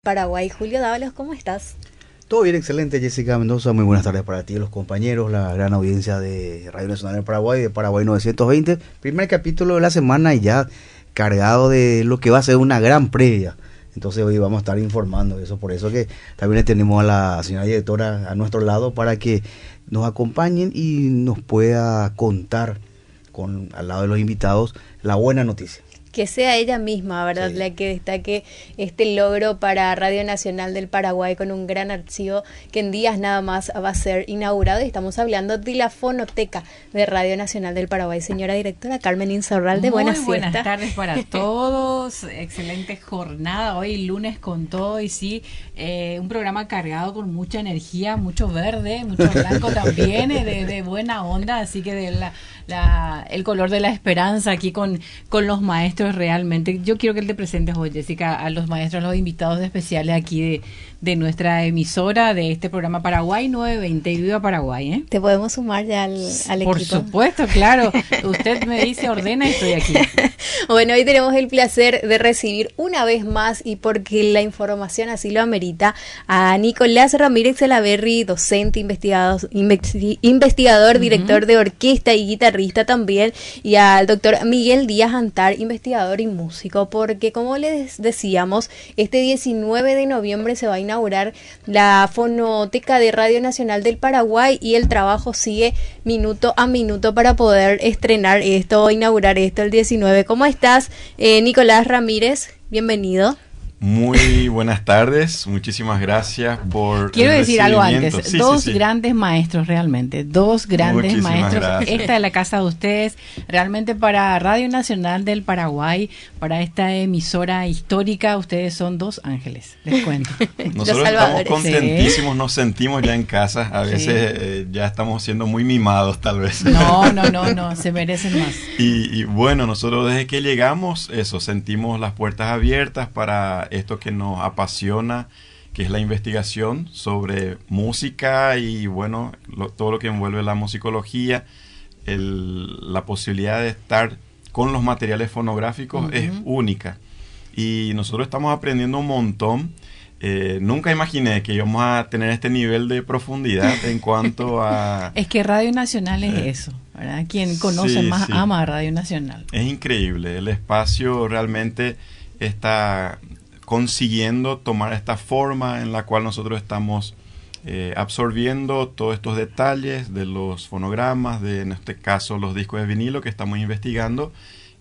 Paraguay. Julio Dávalos, ¿cómo estás? Todo bien, excelente, Jessica Mendoza. Muy buenas tardes para ti, los compañeros, la gran audiencia de Radio Nacional del Paraguay, de Paraguay 920. Primer capítulo de la semana y ya cargado de lo que va a ser una gran previa. Entonces hoy vamos a estar informando de eso. Por eso que también tenemos a la señora directora a nuestro lado para que nos acompañen y nos pueda contar al lado de los invitados la buena noticia. Que sea ella misma, ¿verdad? Sí. La que destaque este logro para Radio Nacional del Paraguay con un gran archivo que en días nada más va a ser inaugurado. Y estamos hablando de la fonoteca de Radio Nacional del Paraguay. Señora directora Carmen Insaurralde, buenas tardes para todos. Excelente jornada. Hoy lunes con todo y sí, un programa cargado con mucha energía, mucho verde, mucho blanco también, de buena onda. Así que el color de la esperanza aquí con los maestros. Realmente, yo quiero que te presentes hoy, Jessica, a los maestros, a los invitados especiales aquí de nuestra emisora, de este programa Paraguay 920 y Viva Paraguay, ¿eh? ¿Te podemos sumar ya al equipo? Por supuesto, claro. Usted me dice, ordena y estoy aquí. Bueno, hoy tenemos el placer de recibir una vez más, y porque la información así lo amerita, a Nicolás Ramírez Salaverry, docente, investigador, director de orquesta y guitarrista también, y al doctor Miguel Díaz Antar, investigador y músico, porque como les decíamos, este 19 de noviembre se va a inaugurar la fonoteca de Radio Nacional del Paraguay y el trabajo sigue minuto a minuto para poder estrenar esto o inaugurar esto el 19. ¿Cómo estás, Nicolás Ramírez? Bienvenido. Muy buenas tardes, muchísimas gracias por Quiero el decir algo antes, sí, dos grandes maestros realmente, dos grandes muchísimas maestros, gracias. Esta es la casa de ustedes, realmente para Radio Nacional del Paraguay, para esta emisora histórica, ustedes son dos ángeles, les cuento. Nosotros estamos contentísimos, sí. Nos sentimos ya en casa, a veces ya estamos siendo muy mimados tal vez. No, se merecen más. Y bueno, nosotros desde que llegamos, sentimos las puertas abiertas para esto que nos apasiona, que es la investigación sobre música y bueno, todo lo que envuelve la musicología, la posibilidad de estar con los materiales fonográficos es única. Y nosotros estamos aprendiendo un montón. Nunca imaginé que íbamos a tener este nivel de profundidad en cuanto a... Es que Radio Nacional es eso, ¿verdad? Quien conoce más ama a Radio Nacional. Es increíble, el espacio realmente está consiguiendo tomar esta forma en la cual nosotros estamos absorbiendo todos estos detalles de los fonogramas, en este caso los discos de vinilo que estamos investigando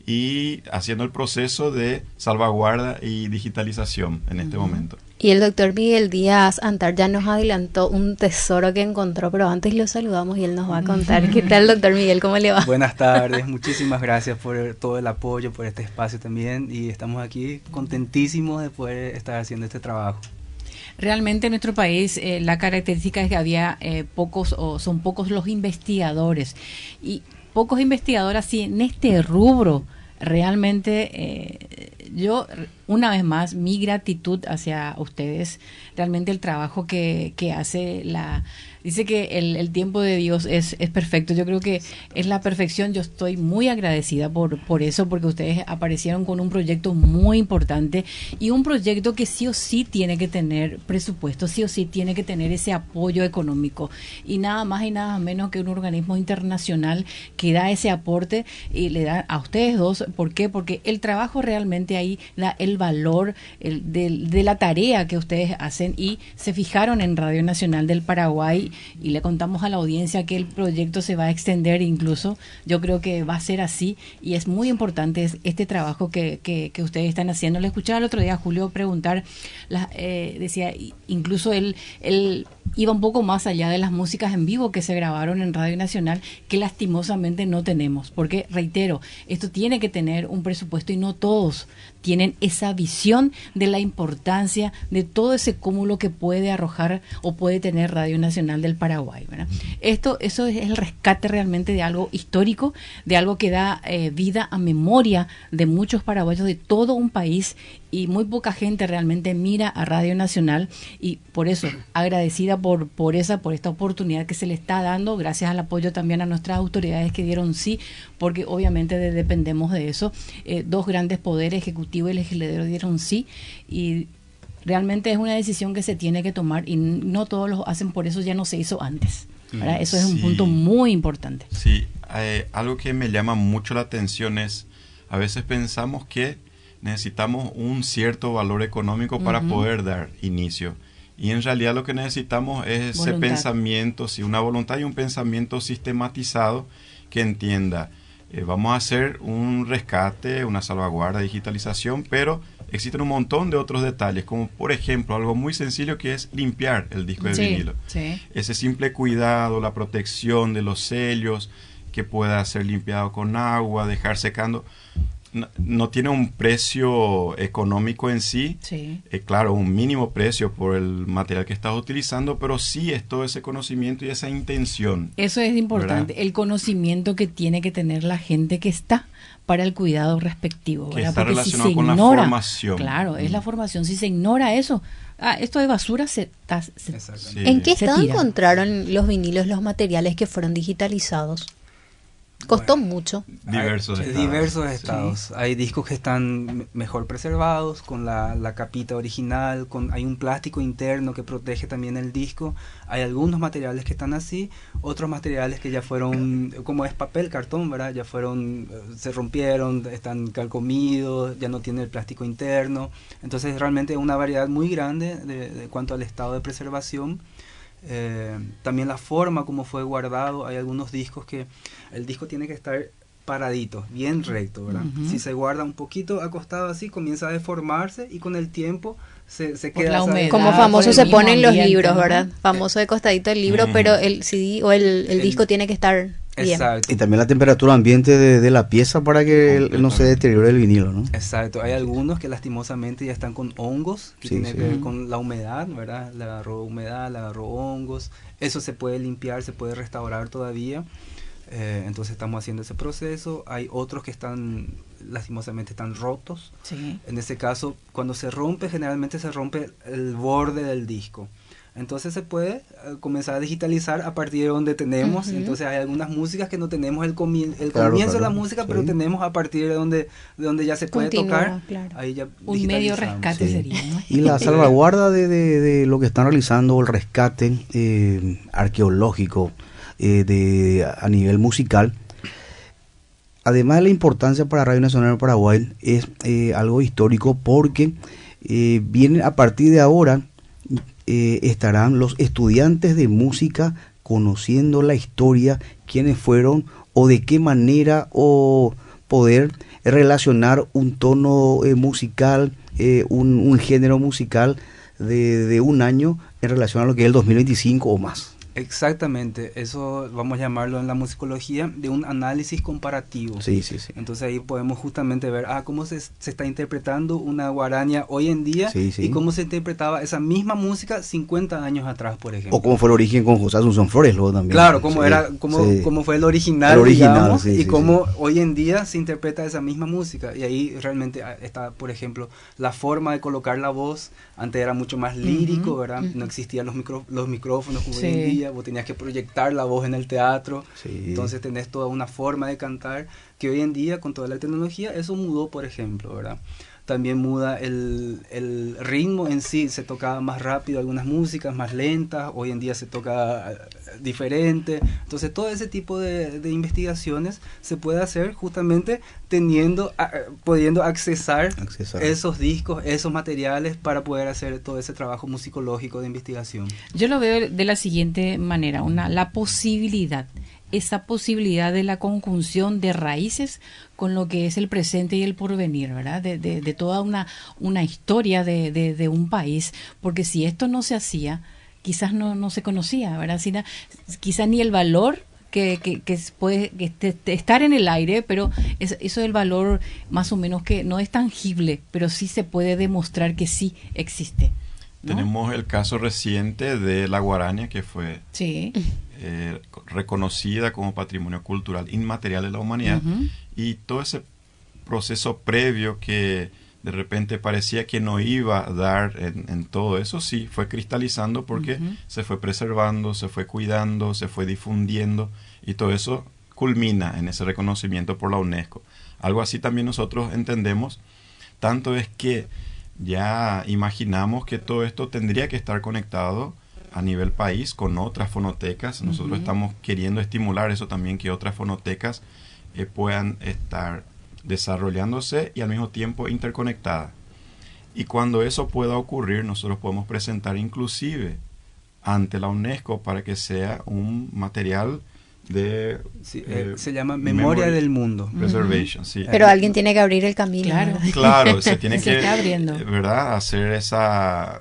y haciendo el proceso de salvaguarda y digitalización en este momento. Y el doctor Miguel Díaz Antar ya nos adelantó un tesoro que encontró, pero antes lo saludamos y él nos va a contar. ¿Qué tal, doctor Miguel? ¿Cómo le va? Buenas tardes, muchísimas gracias por todo el apoyo, por este espacio también, y estamos aquí contentísimos de poder estar haciendo este trabajo. Realmente en nuestro país la característica es que había son pocos los investigadores, y pocos investigadores así en este rubro. Realmente yo, una vez más, mi gratitud hacia ustedes, realmente el trabajo que hace dice que el tiempo de Dios es perfecto. Yo creo que es la perfección. Yo estoy muy agradecida por eso, porque ustedes aparecieron con un proyecto muy importante y un proyecto que sí o sí tiene que tener presupuesto, sí o sí tiene que tener ese apoyo económico, y nada más y nada menos que un organismo internacional que da ese aporte y le da a ustedes dos. ¿Por qué? Porque el trabajo realmente ahí da el valor de la tarea que ustedes hacen, y se fijaron en Radio Nacional del Paraguay y le contamos a la audiencia que el proyecto se va a extender, incluso yo creo que va a ser así, y es muy importante este trabajo que ustedes están haciendo. Le escuchaba el otro día a Julio preguntar, decía, incluso él iba un poco más allá de las músicas en vivo que se grabaron en Radio Nacional, que lastimosamente no tenemos, porque reitero, esto tiene que tener un presupuesto y no todos tienen esa visión de la importancia de todo ese cúmulo que puede arrojar o puede tener Radio Nacional del Paraguay, ¿verdad? Eso es el rescate realmente de algo histórico, de algo que da vida a memoria de muchos paraguayos de todo un país, y muy poca gente realmente mira a Radio Nacional, y por eso agradecida por esta oportunidad que se le está dando, gracias al apoyo también a nuestras autoridades que dieron sí, porque obviamente dependemos de eso. Dos grandes poderes, ejecutivo y legislativo, dieron sí, y realmente es una decisión que se tiene que tomar y no todos lo hacen, por eso ya no se hizo antes, ¿verdad? Eso es un punto muy importante. Sí, algo que me llama mucho la atención es, a veces pensamos que necesitamos un cierto valor económico para poder dar inicio. Y en realidad lo que necesitamos es ese pensamiento, sí, una voluntad y un pensamiento sistematizado que entienda, vamos a hacer un rescate, una salvaguarda, digitalización, pero existen un montón de otros detalles, como por ejemplo algo muy sencillo que es limpiar el disco de vinilo. Sí. Ese simple cuidado, la protección de los sellos, que pueda ser limpiado con agua, dejar secando. No tiene un precio económico en sí, claro, un mínimo precio por el material que estás utilizando, pero sí es todo ese conocimiento y esa intención. Eso es importante, ¿verdad? El conocimiento que tiene que tener la gente que está para el cuidado respectivo, que ¿verdad? está porque relacionado si se con ignora, la formación. Claro, es la formación. Si se ignora eso, esto de basura Sí. ¿En qué estado tira. encontraron los vinilos, los materiales que fueron digitalizados? Costó mucho. Diversos estados. Diversos estados. Hay discos que están mejor preservados, con la capita original, hay un plástico interno que protege también el disco. Hay algunos materiales que están así, otros materiales que ya fueron, como es papel, cartón, ¿verdad? Ya fueron, se rompieron, están carcomidos, ya no tiene el plástico interno. Entonces realmente una variedad muy grande de cuanto al estado de preservación. También la forma como fue guardado. Hay algunos discos que el disco tiene que estar paradito, bien recto, ¿verdad? Si se guarda un poquito acostado así, comienza a deformarse y con el tiempo se queda la humedad, como famoso por se el ponen mismo los ambiente, libros, ¿no? ¿verdad? Famoso de costadito el libro, pero el CD o el disco tiene que estar bien. Exacto. Y también la temperatura ambiente de la pieza para que no se deteriore el vinilo, ¿no? Exacto. Hay algunos que lastimosamente ya están con hongos, que tiene que ver con la humedad, ¿verdad? Le agarró humedad, le agarró hongos. Eso se puede limpiar, se puede restaurar todavía. Entonces estamos haciendo ese proceso. Hay otros que lastimosamente están rotos. Sí. En ese caso, cuando se rompe, generalmente se rompe el borde del disco. Entonces se puede comenzar a digitalizar a partir de donde tenemos. Entonces hay algunas músicas que no tenemos el comienzo de la música, pero tenemos a partir de donde ya se puede tocar. Claro. Ahí ya Un medio rescate sería, ¿no? Y la salvaguarda de lo que están realizando, el rescate arqueológico a nivel musical, además de la importancia para Radio Nacional de Paraguay, es algo histórico porque viene a partir de ahora. Estarán los estudiantes de música conociendo la historia, quiénes fueron o de qué manera o poder relacionar un tono musical, un género musical de un año en relación a lo que es el 2025 o más. Exactamente, eso vamos a llamarlo en la musicología de un análisis comparativo. Sí. Entonces ahí podemos justamente ver cómo se está interpretando una guaraña hoy en día y cómo se interpretaba esa misma música 50 años atrás, por ejemplo. O cómo fue el origen con José Asunción Flores luego también. Claro, cómo fue el original, digamos, y cómo hoy en día se interpreta esa misma música. Y ahí realmente está, por ejemplo, la forma de colocar la voz. Antes era mucho más lírico, ¿verdad? No existían los micrófonos como hoy en día. Vos tenías que proyectar la voz en el teatro, entonces tenés toda una forma de cantar que hoy en día con toda la tecnología eso mudó, por ejemplo, ¿verdad? También muda el ritmo en sí, se tocaba más rápido algunas músicas, más lentas, hoy en día se toca diferente. Entonces todo ese tipo de investigaciones se puede hacer justamente pudiendo accesar esos discos, esos materiales para poder hacer todo ese trabajo musicológico de investigación. Yo lo veo de la siguiente manera, la posibilidad, esa posibilidad de la conjunción de raíces con lo que es el presente y el porvenir, ¿verdad? De toda una historia de un país, porque si esto no se hacía, quizás no se conocía, ¿verdad? Quizás ni el valor que puede estar en el aire, pero eso del valor más o menos que no es tangible, pero sí se puede demostrar que sí existe, ¿no? Tenemos el caso reciente de la guaraña que fue reconocida como patrimonio cultural inmaterial de la humanidad, y todo ese proceso previo que de repente parecía que no iba a dar en todo eso, sí, fue cristalizando porque se fue preservando, se fue cuidando, se fue difundiendo, y todo eso culmina en ese reconocimiento por la UNESCO. Algo así también nosotros entendemos, tanto es que ya imaginamos que todo esto tendría que estar conectado a nivel país con otras fonotecas. Nosotros estamos queriendo estimular eso también, que otras fonotecas puedan estar desarrollándose y al mismo tiempo interconectadas. Y cuando eso pueda ocurrir, nosotros podemos presentar inclusive ante la UNESCO para que sea un material de... se llama Memoria del Mundo. Preservation, sí. Pero alguien tiene que abrir el camino. Claro, se tiene que está abriendo, ¿verdad? Hacer esa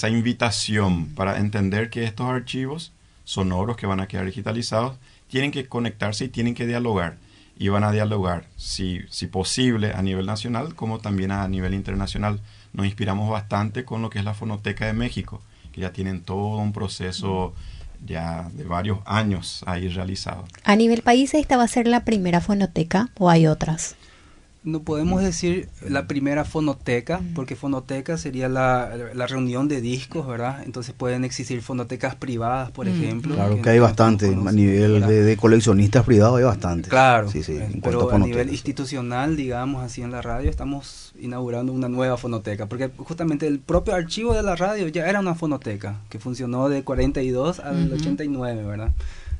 invitación para entender que estos archivos sonoros que van a quedar digitalizados tienen que conectarse y tienen que dialogar. Y van a dialogar, si posible, a nivel nacional como también a nivel internacional. Nos inspiramos bastante con lo que es la Fonoteca de México, que ya tienen todo un proceso ya de varios años ahí realizado. ¿A nivel país esta va a ser la primera fonoteca o hay otras? No podemos decir la primera fonoteca, porque fonoteca sería la reunión de discos, ¿verdad? Entonces pueden existir fonotecas privadas, por ejemplo. Claro que hay bastante, a nivel de coleccionistas privados hay bastante. Claro, sí, pero a nivel institucional, digamos así en la radio, estamos inaugurando una nueva fonoteca, porque justamente el propio archivo de la radio ya era una fonoteca, que funcionó de 42 al 89, ¿verdad?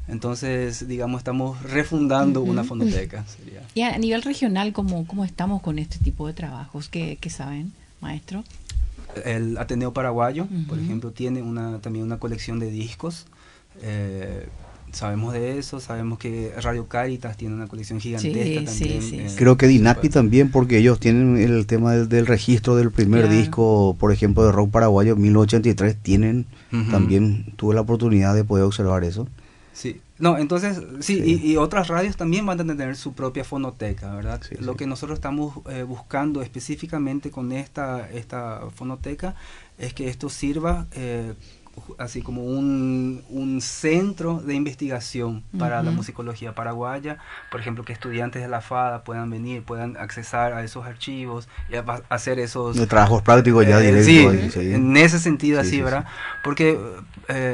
Entonces, digamos, estamos refundando una fonoteca. Sería. Y a nivel regional, ¿cómo estamos con este tipo de trabajos? ¿Qué saben, maestro? El Ateneo Paraguayo, por ejemplo, tiene también una colección de discos. Sabemos de eso, sabemos que Radio Cáritas tiene una colección gigantesca también. Sí. Creo que Dinacti también, porque ellos tienen el tema del registro del primer disco, por ejemplo, de rock paraguayo, 1983, tienen, también tuve la oportunidad de poder observar eso. Sí, no, entonces, y otras radios también van a tener su propia fonoteca, ¿verdad? Lo que nosotros estamos buscando específicamente con esta fonoteca es que esto sirva así como un centro de investigación para la musicología paraguaya, por ejemplo, que estudiantes de la FADA puedan venir, puedan accesar a esos archivos y hacer esos... De trabajos prácticos ya directos. Sí, en ese sentido así, ¿verdad? Porque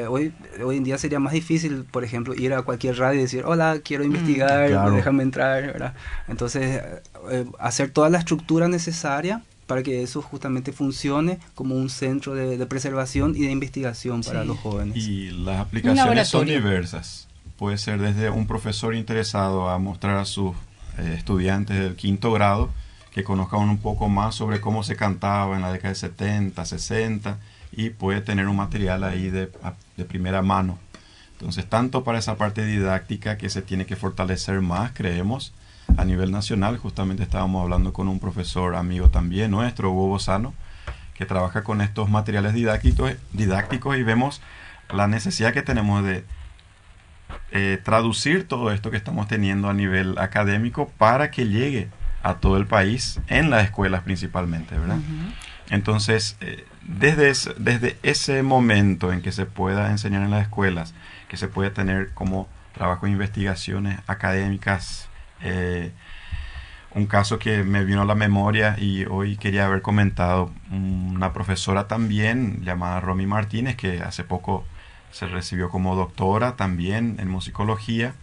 hoy en día sería más difícil, por ejemplo, ir a cualquier radio y decir, hola, quiero investigar, déjame entrar, ¿verdad? Entonces, hacer toda la estructura necesaria para que eso justamente funcione como un centro de preservación y de investigación para los jóvenes. Y las aplicaciones son diversas. Puede ser desde un profesor interesado a mostrar a sus estudiantes del 5º grado que conozcan un poco más sobre cómo se cantaba en la década de 70, 60, y puede tener un material ahí de primera mano. Entonces, tanto para esa parte didáctica que se tiene que fortalecer más, creemos, a nivel nacional. Justamente estábamos hablando con un profesor amigo también nuestro, Hugo Bozano, que trabaja con estos materiales didácticos y vemos la necesidad que tenemos de traducir todo esto que estamos teniendo a nivel académico para que llegue a todo el país, en las escuelas principalmente, ¿verdad? Entonces, desde ese momento en que se pueda enseñar en las escuelas, que se puede tener como trabajo de investigaciones académicas, un caso que me vino a la memoria y hoy quería haber comentado, una profesora también llamada Romy Martínez, que hace poco se recibió como doctora también en musicología.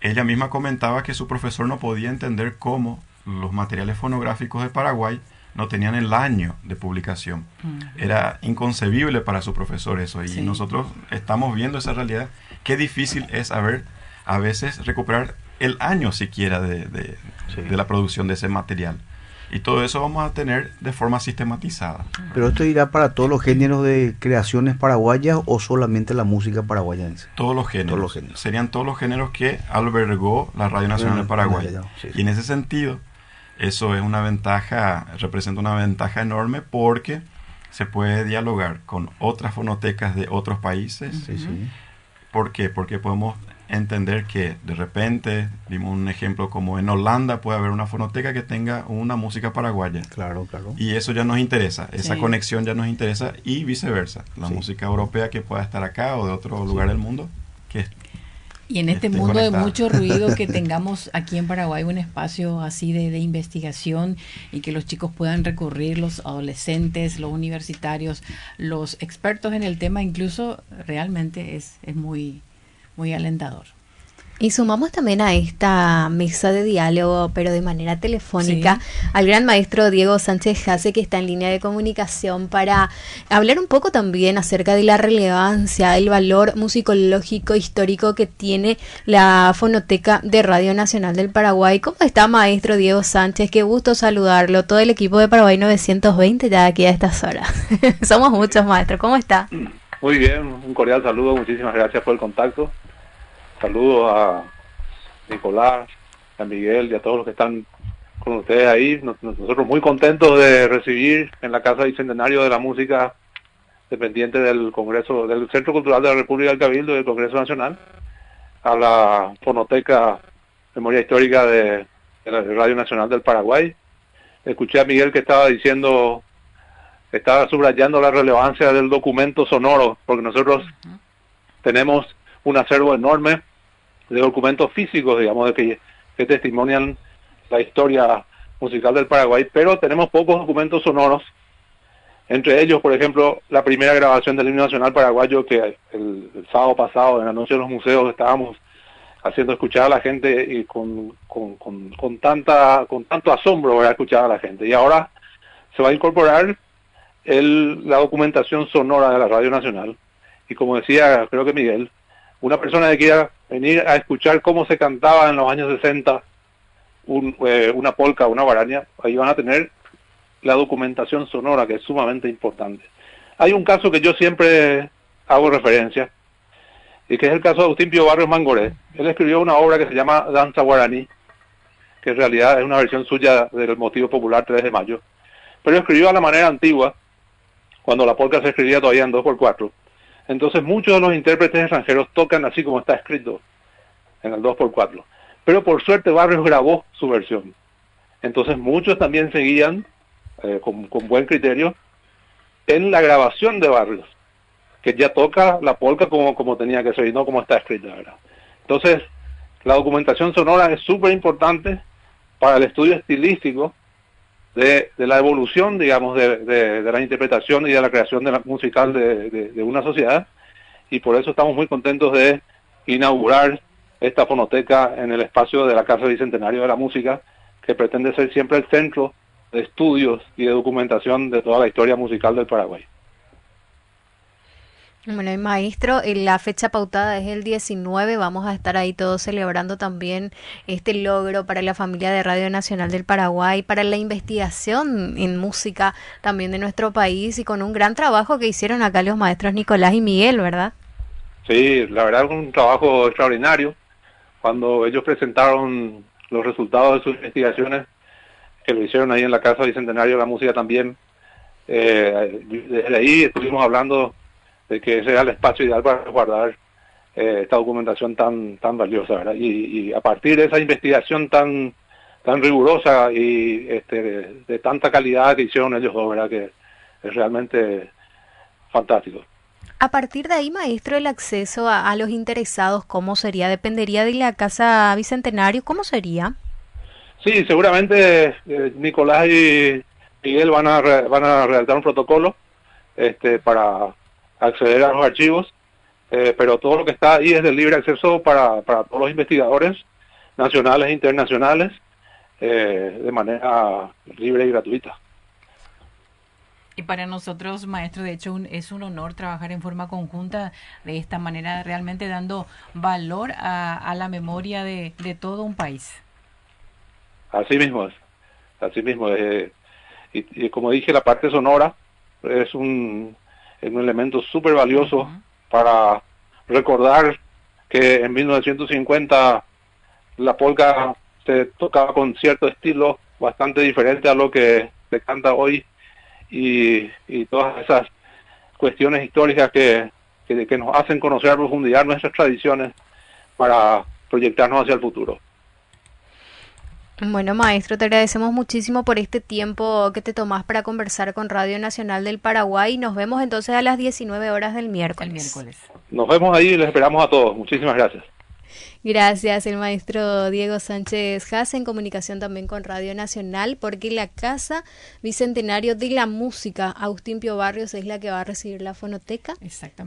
Ella misma comentaba que su profesor no podía entender cómo los materiales fonográficos de Paraguay no tenían el año de publicación. Era inconcebible para su profesor eso, y nosotros estamos viendo esa realidad. Qué difícil es a veces recuperar el año siquiera de la producción de ese material. Y todo eso vamos a tener de forma sistematizada. ¿Pero esto irá para todos los géneros de creaciones paraguayas o solamente la música paraguayense? Todos los géneros. Serían todos los géneros que albergó la Radio Nacional de Paraguay. Y en ese sentido, eso es una ventaja, representa una ventaja enorme, porque se puede dialogar con otras fonotecas de otros países. ¿Por qué? Porque podemos entender que de repente, dimos un ejemplo como en Holanda puede haber una fonoteca que tenga una música paraguaya. Claro. Y eso ya nos interesa, esa conexión ya nos interesa, y viceversa, la música europea que pueda estar acá o de otro lugar del mundo. Y en este mundo conectada. De mucho ruido, que tengamos aquí en Paraguay un espacio así de investigación, y que los chicos puedan recurrir, los adolescentes, los universitarios, los expertos en el tema, incluso realmente es muy, muy alentador. Y sumamos también a esta mesa de diálogo, pero de manera telefónica, al gran maestro Diego Sánchez Jase, que está en línea de comunicación para hablar un poco también acerca de la relevancia, el valor musicológico histórico que tiene la Fonoteca de Radio Nacional del Paraguay. ¿Cómo está, maestro Diego Sánchez? Qué gusto saludarlo. Todo el equipo de Paraguay 920 ya aquí a estas horas. Somos muchos, maestro. ¿Cómo está? Muy bien, un cordial saludo. Muchísimas gracias por el contacto. Saludos a Nicolás, a Miguel y a todos los que están con ustedes ahí. Nosotros muy contentos de recibir en la Casa Bicentenario de la Música, dependiente del Congreso, del Centro Cultural de la República del Cabildo y del Congreso Nacional, a la Fonoteca Memoria Histórica de la Radio Nacional del Paraguay. Escuché a Miguel que estaba subrayando la relevancia del documento sonoro, porque nosotros tenemos un acervo enorme de documentos físicos, digamos, que testimonian la historia musical del Paraguay, pero tenemos pocos documentos sonoros. Entre ellos, por ejemplo, la primera grabación del himno nacional paraguayo, que el sábado pasado, en la noche de los museos, estábamos haciendo escuchar a la gente y con tanto asombro, ¿verdad?, escuchar a la gente. Y ahora se va a incorporar la documentación sonora de la Radio Nacional. Y como decía, creo que Miguel, una persona que quiera venir a escuchar cómo se cantaba en los años 60 una polca, una guaraña, ahí van a tener la documentación sonora, que es sumamente importante. Hay un caso que yo siempre hago referencia, y que es el caso de Agustín Pío Barrios Mangoré. Él escribió una obra que se llama Danza Guaraní, que en realidad es una versión suya del motivo popular 3 de mayo, pero escribió a la manera antigua, cuando la polca se escribía todavía en 2x4. Entonces muchos de los intérpretes extranjeros tocan así como está escrito, en el 2x4. Pero por suerte Barrios grabó su versión. Entonces muchos también seguían, con buen criterio, en la grabación de Barrios, que ya toca la polca como tenía que ser y no como está escrita, ¿verdad? Entonces, la documentación sonora es súper importante para el estudio estilístico de la evolución, digamos, de la interpretación y de la creación de la musical de una sociedad, y por eso estamos muy contentos de inaugurar esta fonoteca en el espacio de la Casa Bicentenario de la Música, que pretende ser siempre el centro de estudios y de documentación de toda la historia musical del Paraguay. Bueno, y maestro, la fecha pautada es el 19, vamos a estar ahí todos celebrando también este logro para la familia de Radio Nacional del Paraguay, para la investigación en música también de nuestro país, y con un gran trabajo que hicieron acá los maestros Nicolás y Miguel, ¿verdad? Sí, la verdad es un trabajo extraordinario. Cuando ellos presentaron los resultados de sus investigaciones, que lo hicieron ahí en la Casa Bicentenario de la Música también, desde ahí estuvimos hablando de que ese era el espacio ideal para guardar esta documentación tan valiosa, ¿verdad? Y a partir de esa investigación tan rigurosa y de tanta calidad que hicieron ellos dos, ¿verdad?, que es realmente fantástico. A partir de ahí, maestro, el acceso a los interesados, ¿cómo sería? ¿Dependería de la Casa Bicentenario? ¿Cómo sería? Sí, seguramente Nicolás y Miguel van a redactar un protocolo para acceder a los archivos, pero todo lo que está ahí es de libre acceso para todos los investigadores nacionales e internacionales, de manera libre y gratuita. Y para nosotros, maestro, de hecho es un honor trabajar en forma conjunta de esta manera, realmente dando valor a la memoria de todo un país. Así mismo es, así mismo es. Y como dije, la parte sonora es un elemento súper valioso para recordar que en 1950 la polca se tocaba con cierto estilo bastante diferente a lo que se canta hoy, y todas esas cuestiones históricas que nos hacen conocer a profundidad nuestras tradiciones para proyectarnos hacia el futuro. Bueno, maestro, te agradecemos muchísimo por este tiempo que te tomás para conversar con Radio Nacional del Paraguay. Nos vemos entonces a las 19 horas del miércoles. Nos vemos ahí y les esperamos a todos. Muchísimas gracias. Gracias, el maestro Diego Sánchez Haas, en comunicación también con Radio Nacional, porque la Casa Bicentenario de la Música Agustín Pío Barrios es la que va a recibir la fonoteca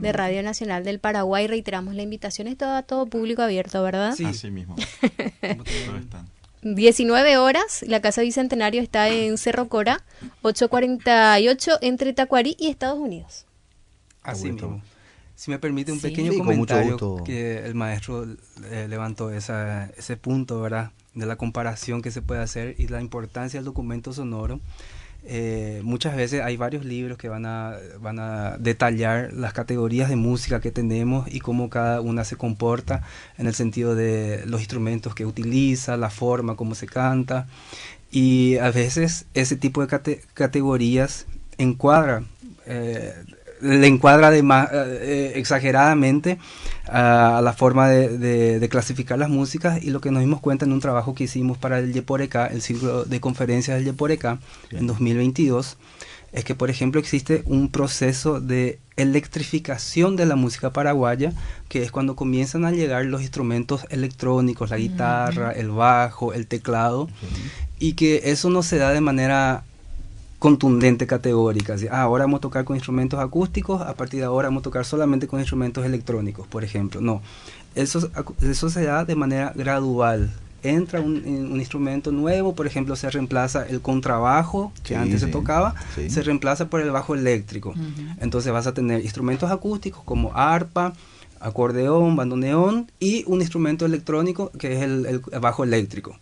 de Radio Nacional del Paraguay. Reiteramos la invitación, esto a todo público abierto, ¿verdad? Sí, así mismo. 19 horas, la Casa Bicentenario está en Cerro Cora, 848 entre Tacuarí y Estados Unidos. Así mismo. Si me permite un pequeño comentario, que el maestro levantó ese punto, ¿verdad?, de la comparación que se puede hacer y la importancia del documento sonoro. Muchas veces hay varios libros que van a detallar las categorías de música que tenemos y cómo cada una se comporta en el sentido de los instrumentos que utiliza, la forma, cómo se canta, y a veces ese tipo de categorías le encuadra exageradamente a la forma de clasificar las músicas, y lo que nos dimos cuenta en un trabajo que hicimos para el Yeporeca, el ciclo de conferencias del Yeporeca, en 2022, es que, por ejemplo, existe un proceso de electrificación de la música paraguaya, que es cuando comienzan a llegar los instrumentos electrónicos, la guitarra, el bajo, el teclado, y que eso no se da de manera contundente, categórica. Así, ahora vamos a tocar con instrumentos acústicos, a partir de ahora vamos a tocar solamente con instrumentos electrónicos, por ejemplo. No, eso se da de manera gradual. Entra un instrumento nuevo, por ejemplo, se reemplaza el contrabajo que antes se tocaba, se reemplaza por el bajo eléctrico. Entonces vas a tener instrumentos acústicos como arpa, acordeón, bandoneón, y un instrumento electrónico que es el bajo eléctrico.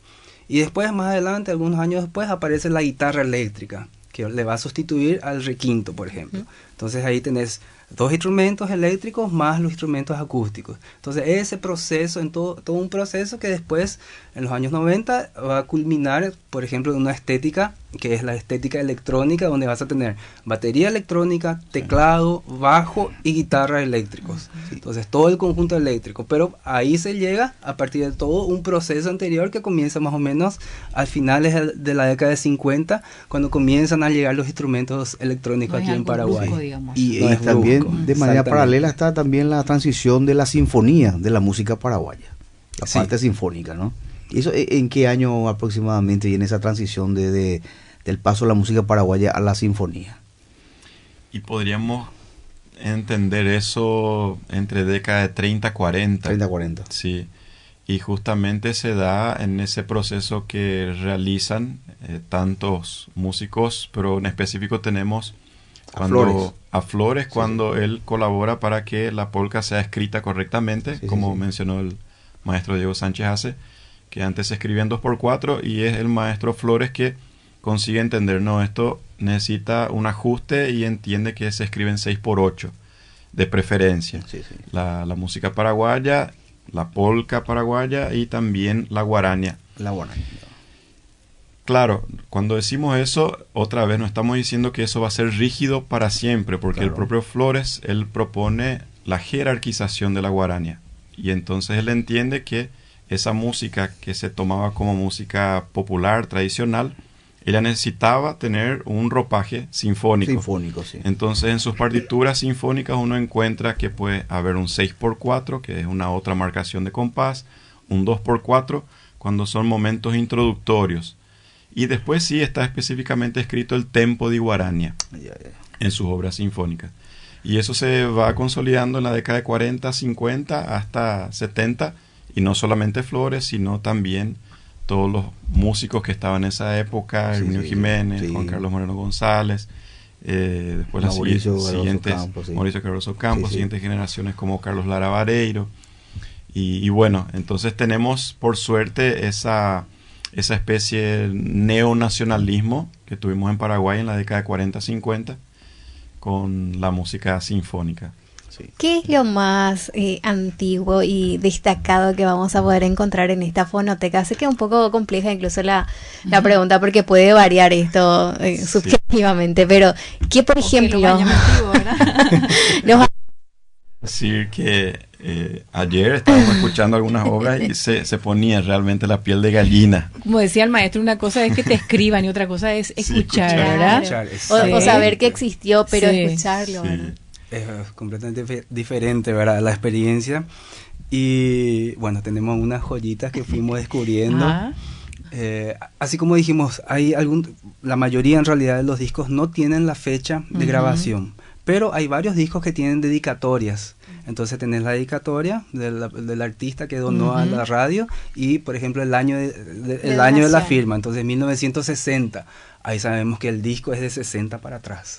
Y después, más adelante, algunos años después, aparece la guitarra eléctrica, que le va a sustituir al requinto, por ejemplo. Entonces ahí tenés dos instrumentos eléctricos más los instrumentos acústicos. Entonces ese proceso, todo un proceso que después, en los años 90, va a culminar, por ejemplo, en una estética que es la estética electrónica, donde vas a tener batería electrónica, teclado, bajo y guitarra eléctricos. Entonces todo el conjunto eléctrico, pero ahí se llega a partir de todo un proceso anterior que comienza más o menos al finales de la década de 50, cuando comienzan a llegar los instrumentos electrónicos aquí en Paraguay. Brusco, y también de manera paralela está también la transición de la sinfonía de la música paraguaya, la parte sinfónica, ¿no? ¿Y eso en qué año aproximadamente viene esa transición del paso de la música paraguaya a la sinfonía? Y podríamos entender eso entre décadas de 30-40. 30-40. Sí. Y justamente se da en ese proceso que realizan tantos músicos, pero en específico tenemos a Flores, cuando él colabora para que la polca sea escrita correctamente, como mencionó el maestro Diego Sánchez Haas, que antes se escribía en 2x4, y es el maestro Flores que consigue entender, no, esto necesita un ajuste, y entiende que se escribe en 6x8, de preferencia. La música paraguaya, la polca paraguaya y también la guarania. Claro, cuando decimos eso, otra vez no estamos diciendo que eso va a ser rígido para siempre, porque el propio Flores, él propone la jerarquización de la guarania, y entonces él entiende que esa música que se tomaba como música popular, tradicional, ella necesitaba tener un ropaje sinfónico. Entonces en sus partituras sinfónicas uno encuentra que puede haber un 6x4, que es una otra marcación de compás, un 2x4, cuando son momentos introductorios. Y después sí está específicamente escrito el tempo de guarania en sus obras sinfónicas. Y eso se va consolidando en la década de 40, 50 hasta 70, y no solamente Flores, sino también todos los músicos que estaban en esa época, Herminio Jiménez, Juan Carlos Moreno González, después Mauricio Cardoso Campos, siguientes generaciones como Carlos Lara Vareiro. Y bueno, entonces tenemos por suerte esa especie de neonacionalismo que tuvimos en Paraguay en la década de 40-50 con la música sinfónica. ¿Qué es lo más antiguo y destacado que vamos a poder encontrar en esta fonoteca? Sé que es un poco compleja incluso la pregunta, porque puede variar esto subjetivamente, pero ¿qué, por ejemplo? Decir que ayer estábamos escuchando algunas obras y se ponía realmente la piel de gallina. Como decía el maestro, una cosa es que te escriban y otra cosa es escuchar, ¿verdad? O saber que existió, pero escucharlo, ¿verdad? Es completamente diferente, ¿verdad?, la experiencia. Y bueno, tenemos unas joyitas que fuimos descubriendo. Así como dijimos, la mayoría en realidad de los discos no tienen la fecha de grabación, pero hay varios discos que tienen dedicatorias. Entonces tenés la dedicatoria del artista que donó a la radio y, por ejemplo, el año de la firma, entonces 1960. Ahí sabemos que el disco es de 60 para atrás.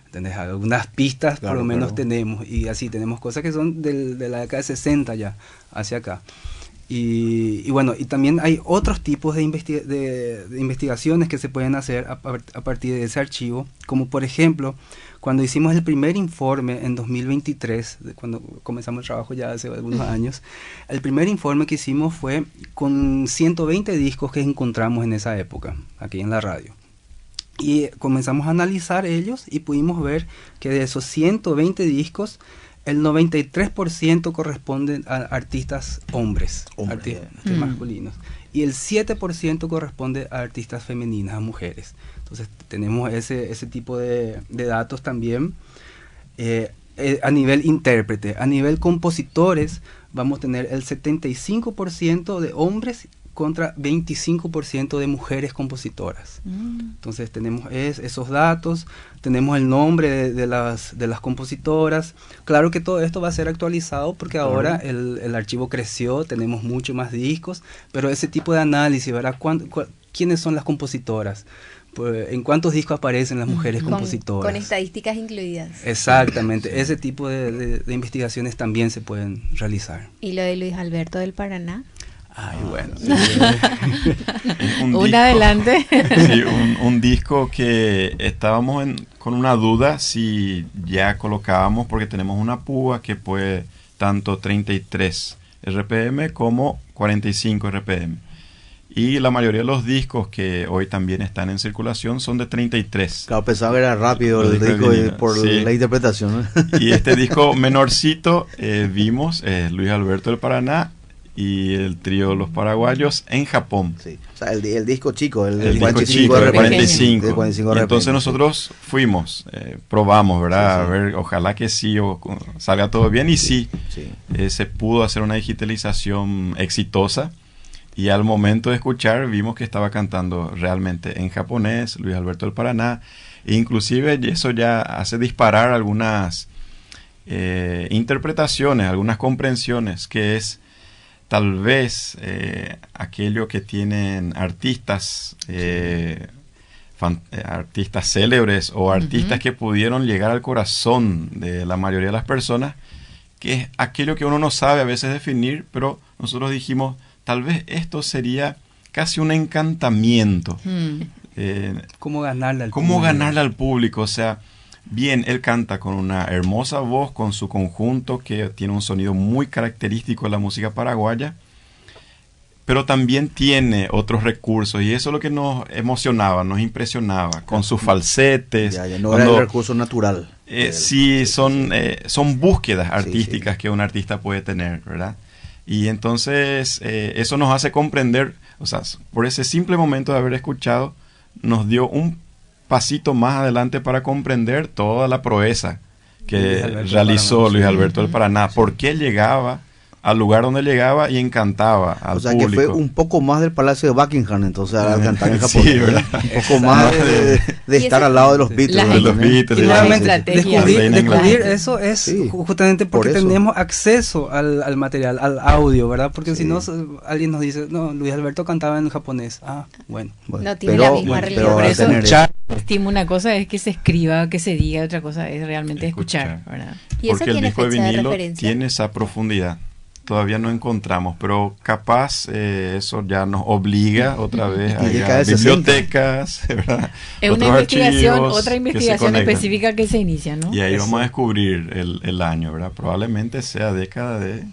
¿Entendés? Algunas pistas por lo menos tenemos, y así tenemos cosas que son de la década de 60 ya, hacia acá. Y bueno, y también hay otros tipos de investigaciones que se pueden hacer a partir de ese archivo, como por ejemplo, cuando hicimos el primer informe en 2023, cuando comenzamos el trabajo ya hace algunos años, el primer informe que hicimos fue con 120 discos que encontramos en esa época, aquí en la radio. Y comenzamos a analizar ellos y pudimos ver que de esos 120 discos, el 93% corresponden a artistas hombres, artistas masculinos. Y el 7% corresponde a artistas femeninas, a mujeres. Entonces tenemos ese tipo de datos también. A nivel intérprete, a nivel compositores, vamos a tener el 75% de hombres contra 25% de mujeres compositoras. Entonces tenemos esos datos, tenemos el nombre de las compositoras. Claro que todo esto va a ser actualizado porque ahora el archivo creció, tenemos mucho más discos, pero ese tipo de análisis, ¿verdad? ¿Quiénes son las compositoras? Pues, ¿en cuántos discos aparecen las mujeres compositoras? Con estadísticas incluidas. Exactamente, ese tipo de investigaciones también se pueden realizar. ¿Y lo de Luis Alberto del Paraná? Ay, bueno. Un adelante. Sí, un disco que estábamos con una duda si ya colocábamos, porque tenemos una púa que puede tanto 33 RPM como 45 RPM. Y la mayoría de los discos que hoy también están en circulación son de 33. Claro, pensaba que era rápido el disco por la interpretación, ¿no? Y este disco menorcito vimos Luis Alberto del Paraná y el trío Los Paraguayos en Japón. Sí. O sea, el disco chico, el disco chico, el 45. Y entonces nosotros fuimos, probamos, ¿verdad? A ver, ojalá que sí salga todo bien. Y sí. Se pudo hacer una digitalización exitosa. Y al momento de escuchar vimos que estaba cantando realmente en japonés, Luis Alberto del Paraná. E inclusive eso ya hace disparar algunas interpretaciones, algunas comprensiones, que es tal vez aquello que tienen artistas, artistas célebres o artistas que pudieron llegar al corazón de la mayoría de las personas, que es aquello que uno no sabe a veces definir, pero nosotros dijimos, tal vez esto sería casi un encantamiento. ¿Cómo ganarle al público? ¿Cómo ganarle al público? O sea, bien, él canta con una hermosa voz, con su conjunto que tiene un sonido muy característico de la música paraguaya, pero también tiene otros recursos, y eso es lo que nos emocionaba, nos impresionaba, con sus falsetes. Ya no era el recurso natural. Sí, son búsquedas artísticas que un artista puede tener, ¿verdad? Y entonces eso nos hace comprender, o sea, por ese simple momento de haber escuchado, nos dio un pasito más adelante para comprender toda la proeza que realizó Luis Alberto del Paraná, por qué llegaba al lugar donde llegaba y encantaba al público. O sea, que fue un poco más del Palacio de Buckingham, entonces, al cantar en japonés. Sí, ¿verdad? Un poco más de estar al lado de los Beatles. Y nuevamente, descubrir eso es justamente porque tenemos acceso al material, al audio, ¿verdad? Porque si no, alguien nos dice, no, Luis Alberto cantaba en japonés. Ah, bueno. No tiene la misma realidad. Por eso, una cosa es que se escriba, que se diga, otra cosa es realmente escuchar, ¿verdad? ¿Y porque el disco de vinilo de tiene esa profundidad. Todavía no encontramos, pero capaz eso ya nos obliga otra vez a ir a bibliotecas, ¿verdad? Es una investigación, otra investigación específica que se inicia, ¿no? Y ahí vamos a descubrir el año, ¿verdad? Probablemente sea década de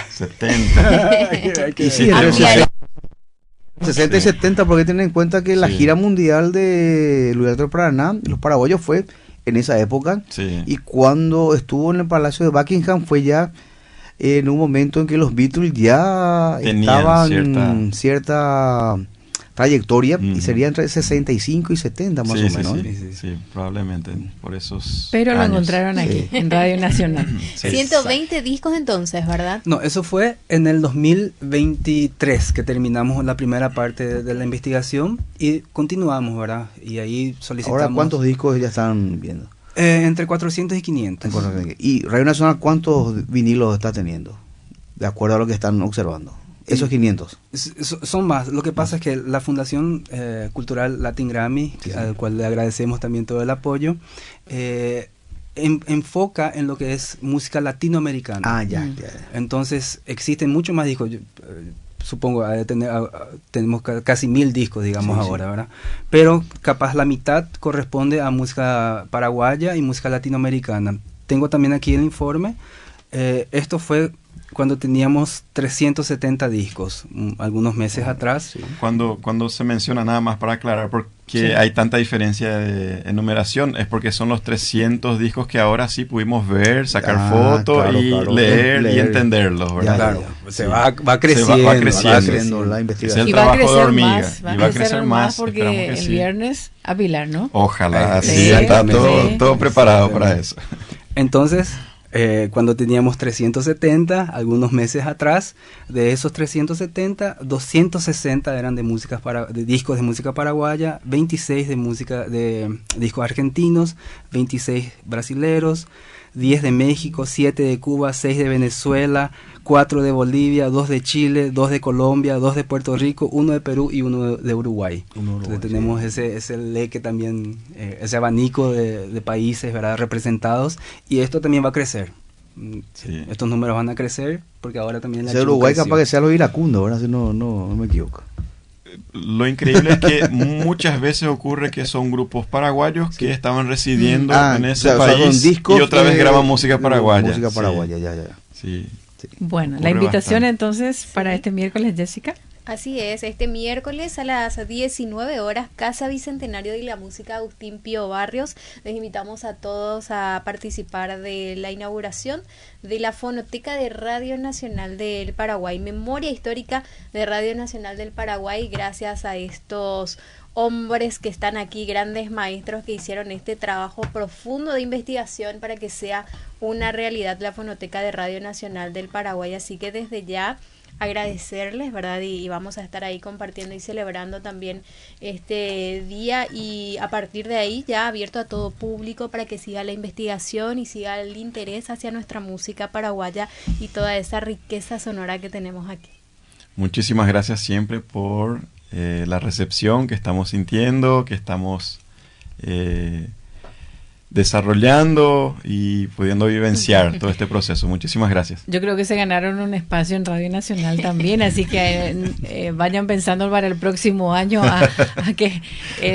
70. Y sí, 60 y 70, porque tienen en cuenta que la gira mundial de Luis Alberto del Paraná, los paraguayos, fue en esa época. Sí. Y cuando estuvo en el Palacio de Buckingham fue ya en un momento en que los Beatles ya tenían estaban cierta trayectoria, y sería entre 65 y 70 más o menos. Sí, probablemente por esos Pero años. lo encontraron aquí, en Radio Nacional. 120 discos entonces, ¿verdad? No, eso fue en el 2023 que terminamos la primera parte de la investigación y continuamos, ¿verdad? Y ahí solicitamos... Ahora, ¿cuántos discos ya están viendo? Entre 400 y 500. ¿Y Radio Nacional cuántos vinilos está teniendo? De acuerdo a lo que están observando. Esos 500. Son más. Lo que pasa es que la Fundación Cultural Latin Grammy, al cual le agradecemos también todo el apoyo, enfoca en lo que es música latinoamericana. Ya. Entonces existen muchos más discos. Supongo tenemos casi 1000 discos, digamos, ahora, ¿verdad? Pero capaz la mitad corresponde a música paraguaya y música latinoamericana. Tengo también aquí el informe. Esto fue cuando teníamos 370 discos, algunos meses atrás. Cuando se menciona, nada más para aclarar, porque hay tanta diferencia de enumeración, es porque son los 300 discos que ahora sí pudimos ver, sacar fotos leer y entenderlos, ¿verdad? Claro, se va creciendo la investigación. Es el trabajo de hormiga. Y va a crecer más porque el viernes a Pilar, ¿no? Ojalá, está todo preparado para eso. Entonces, cuando teníamos 370, algunos meses atrás, de esos 370, 260 eran de discos de música paraguaya, 26 de discos argentinos, 26 brasileros, 10 de México, 7 de Cuba, 6 de Venezuela, 4 de Bolivia, 2 de Chile, 2 de Colombia, 2 de Puerto Rico, 1 de Perú y 1 de Uruguay. Entonces tenemos ese leque también, ese abanico de países, ¿verdad?, representados, y esto también va a crecer. Estos números van a crecer porque ahora también la Uruguay capaz que sea lo iracundo, ¿verdad? Si no me equivoco. Lo increíble es que muchas veces ocurre que son grupos paraguayos que estaban residiendo en ese país y otra vez graban música paraguaya. Música paraguaya, ya. Sí. Bueno, la invitación entonces para este miércoles, Jessica. Así es, este miércoles a las 19 horas, Casa Bicentenario de la Música Agustín Pío Barrios. Les invitamos a todos a participar de la inauguración de la Fonoteca de Radio Nacional del Paraguay, memoria histórica de Radio Nacional del Paraguay, gracias a estos hombres que están aquí, grandes maestros que hicieron este trabajo profundo de investigación para que sea una realidad la Fonoteca de Radio Nacional del Paraguay. Así que desde ya agradecerles, ¿verdad? Y vamos a estar ahí compartiendo y celebrando también este día, y a partir de ahí ya abierto a todo público para que siga la investigación y siga el interés hacia nuestra música paraguaya y toda esa riqueza sonora que tenemos aquí. Muchísimas gracias siempre por la recepción que estamos sintiendo, que estamos desarrollando y pudiendo vivenciar todo este proceso. Muchísimas gracias. Yo creo que se ganaron un espacio en Radio Nacional también, así que vayan pensando para el próximo año a que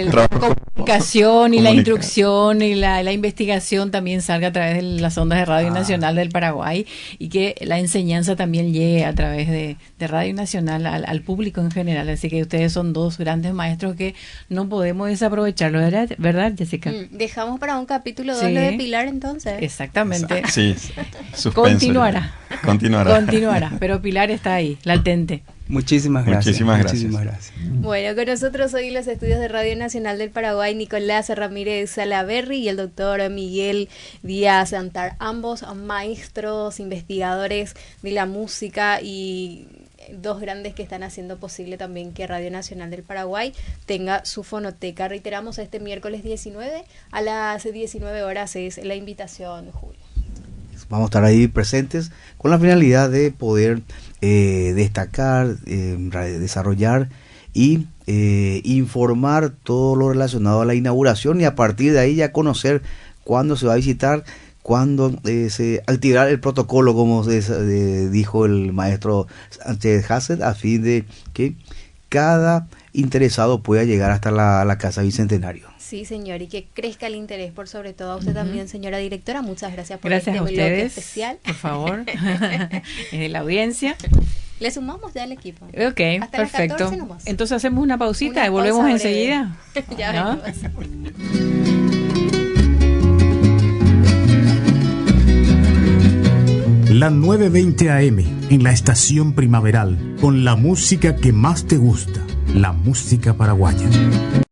la comunicación y la instrucción y la investigación también salga a través de las ondas de Radio Nacional del Paraguay, y que la enseñanza también llegue a través de Radio Nacional al público en general. Así que ustedes son dos grandes maestros que no podemos desaprovecharlo, ¿verdad, Jessica? Dejamos para un capítulo 2 lo de Pilar, entonces. Exactamente. Sí, continuará, pero Pilar está ahí, latente. Muchísimas gracias. Bueno, con nosotros hoy en los estudios de Radio Nacional del Paraguay, Nicolás Ramírez Salaverry y el doctor Miguel Díaz Antar, ambos maestros, investigadores de la música y dos grandes que están haciendo posible también que Radio Nacional del Paraguay tenga su fonoteca. Reiteramos, este miércoles 19 a las 19 horas es la invitación, Julio. Vamos a estar ahí presentes con la finalidad de poder destacar, desarrollar y informar todo lo relacionado a la inauguración, y a partir de ahí ya conocer cuándo se va a visitar, cuándo se activará el protocolo, como dijo el maestro Sánchez Hassett, a fin de que cada interesado pueda llegar hasta la Casa Bicentenario. Sí, señor, y que crezca el interés, por sobre todo a usted también, señora directora. Muchas gracias por este bloque especial. Por favor, la audiencia. Le sumamos ya al equipo. Ok, hasta perfecto. Entonces hacemos una pausita y volvemos enseguida. Ya ¿no? La 9:20 AM en la estación primaveral, con la música que más te gusta. la música paraguaya.